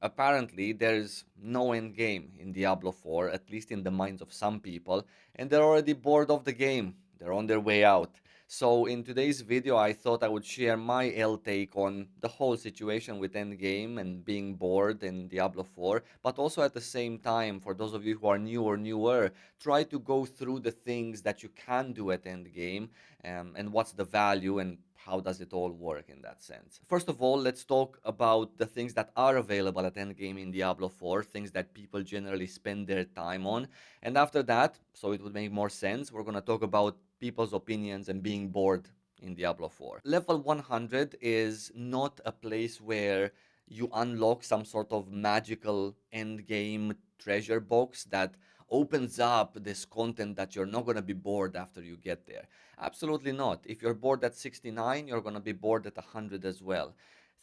Apparently, there's no end game in Diablo 4, at least in the minds of some people, and they're already bored of the game. They're on their way out. So in today's video, I thought I would share my take on the whole situation with Endgame and being bored in Diablo 4, but also at the same time, for those of you who are new or newer, try to go through the things that you can do at Endgame, and what's the value and how does it all work in that sense. First of all, let's talk about the things that are available at Endgame in Diablo 4, things that people generally spend their time on. And after that, so it would make more sense, we're going to talk about people's opinions and being bored in Diablo 4. Level 100 is not a place where you unlock some sort of magical endgame treasure box that opens up this content that you're not going to be bored after you get there. Absolutely not. If you're bored at 69, you're going to be bored at 100 as well.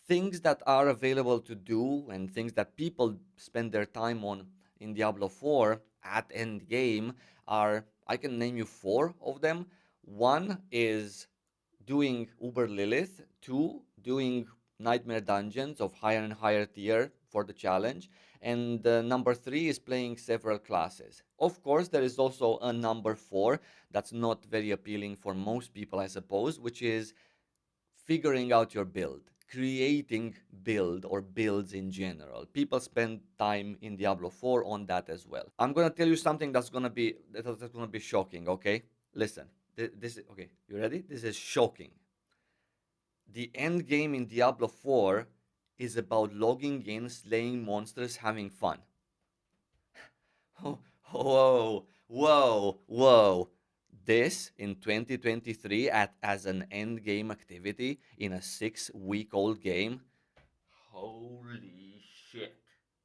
Things that are available to do and things that people spend their time on in Diablo 4 at end game are, I can name you four of them. One is doing Uber Lilith, two, doing Nightmare Dungeons of higher and higher tier for the challenge, and number three is playing several classes. Of course, there is also a number four that's not very appealing for most people, I suppose, which is figuring out your build, creating build or builds in general. People spend time in Diablo 4 on that as well. I'm gonna tell you something that's gonna be shocking. Okay, listen. This is okay. You ready? This is shocking. The end game in Diablo 4 is about logging in, slaying monsters, having fun. Oh, whoa, whoa, whoa. This in 2023 as an end game activity in a 6-week-old game? Holy shit.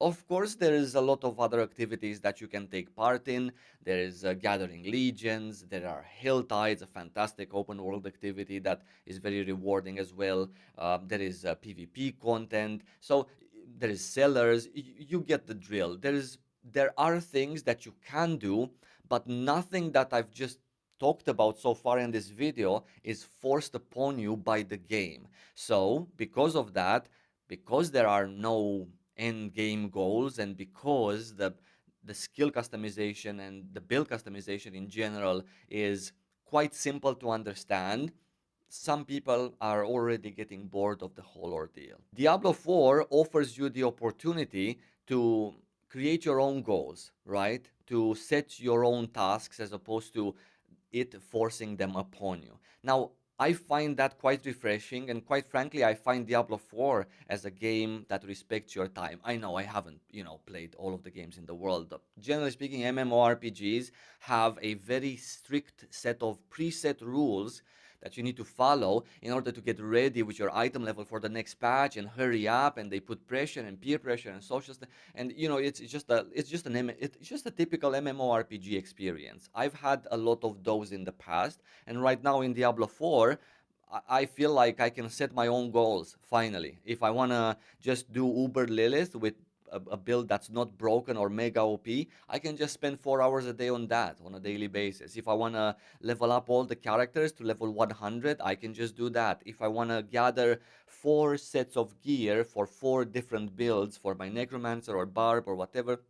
Of course, there is a lot of other activities that you can take part in. There is Gathering Legions, there are Hill Tides, a fantastic open world activity that is very rewarding as well. There is PvP content. So there is sellers. You get the drill. There are things that you can do, but nothing that I've just talked about so far in this video is forced upon you by the game. So because of that, because there are no end game goals and because the skill customization and the build customization in general is quite simple to understand, some people are already getting bored of the whole ordeal. Diablo 4 offers you the opportunity to create your own goals, right? To set your own tasks as opposed to it forcing them upon you. Now, I find that quite refreshing, and quite frankly, I find Diablo 4 as a game that respects your time. I know I haven't, played all of the games in the world. Generally speaking, MMORPGs have a very strict set of preset rules that you need to follow in order to get ready with your item level for the next patch and hurry up, and they put pressure and peer pressure and social stuff, and it's just a typical MMORPG experience. I've had a lot of those in the past, and right now in Diablo 4 I feel like I can set my own goals finally. If I want to just do Uber Lilith with a build that's not broken or mega OP, I can just spend 4 hours a day on that on a daily basis. If I want to level up all the characters to level 100, I can just do that. If I want to gather 4 sets of gear for 4 different builds for my Necromancer or Barb or whatever,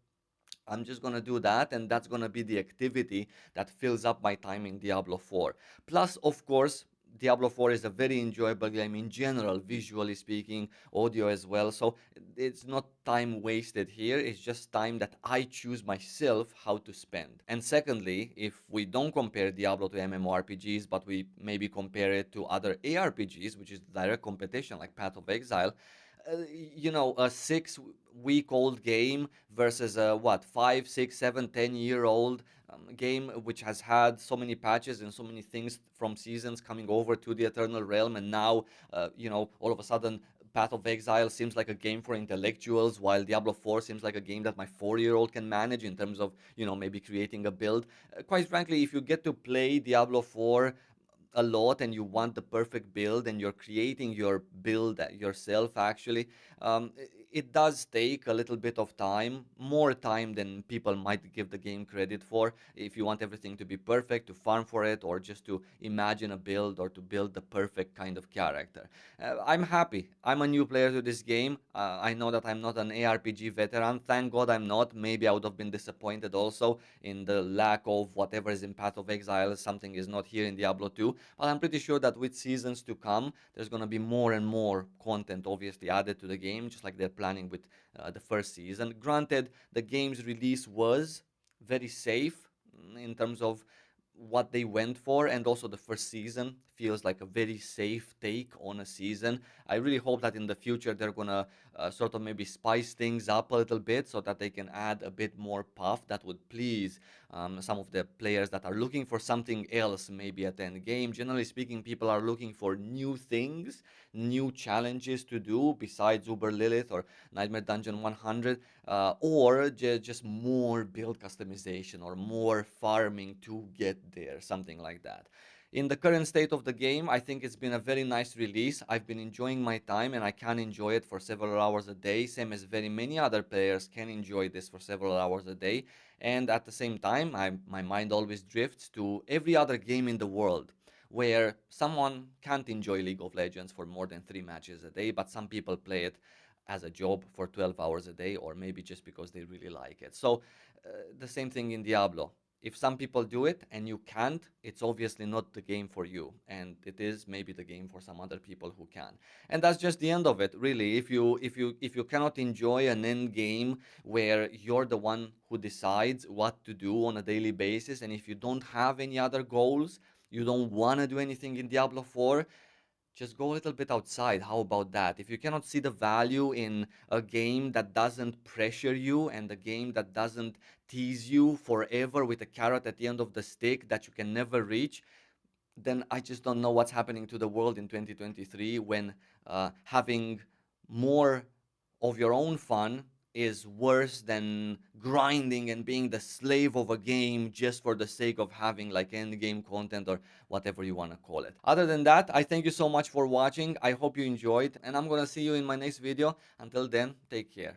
I'm just gonna do that, and that's gonna be the activity that fills up my time in Diablo 4. Plus, of course, Diablo 4 is a very enjoyable game in general, visually speaking, audio as well. So it's not time wasted here, it's just time that I choose myself how to spend. And secondly, if we don't compare Diablo to MMORPGs, but we maybe compare it to other ARPGs, which is direct competition like Path of Exile, a 6-week old game versus a what 5, 6, 7, 10 year old game which has had so many patches and so many things from seasons coming over to the Eternal Realm, and now all of a sudden Path of Exile seems like a game for intellectuals, while Diablo 4 seems like a game that my 4-year-old can manage in terms of maybe creating a build. Quite frankly, if you get to play Diablo 4 a lot and you want the perfect build and you're creating your build yourself actually, it does take a little bit of time, more time than people might give the game credit for. If you want everything to be perfect, to farm for it, or just to imagine a build or to build the perfect kind of character. I'm happy. I'm a new player to this game. I know that I'm not an ARPG veteran. Thank God I'm not. Maybe I would have been disappointed also in the lack of whatever is in Path of Exile. Something is not here in Diablo 2. But I'm pretty sure that with seasons to come, there's going to be more and more content obviously added to the game, just like they're planning with the first season. Granted, the game's release was very safe in terms of what they went for, and also the first season feels like a very safe take on a season. I really hope that in the future they're gonna sort of maybe spice things up a little bit so that they can add a bit more puff that would please some of the players that are looking for something else maybe at the end game. Generally speaking, people are looking for new things, new challenges to do besides Uber Lilith or Nightmare Dungeon 100, or just more build customization or more farming to get there, something like that. In the current state of the game, I think it's been a very nice release. I've been enjoying my time and I can enjoy it for several hours a day, same as very many other players can enjoy this for several hours a day. And at the same time, my mind always drifts to every other game in the world where someone can't enjoy League of Legends for more than 3 matches a day, but some people play it as a job for 12 hours a day, or maybe just because they really like it. So, the same thing in Diablo. If some people do it and you can't, it's obviously not the game for you, and it is maybe the game for some other people who can. And that's just the end of it, really. If you cannot enjoy an end game where you're the one who decides what to do on a daily basis, and if you don't have any other goals, you don't want to do anything in Diablo 4, just go a little bit outside. How about that? If you cannot see the value in a game that doesn't pressure you and a game that doesn't tease you forever with a carrot at the end of the stick that you can never reach, then I just don't know what's happening to the world in 2023 when having more of your own fun is worse than grinding and being the slave of a game just for the sake of having like end game content or whatever you want to call it. Other than that, I thank you so much for watching. I hope you enjoyed, and I'm gonna see you in my next video. Until then, take care.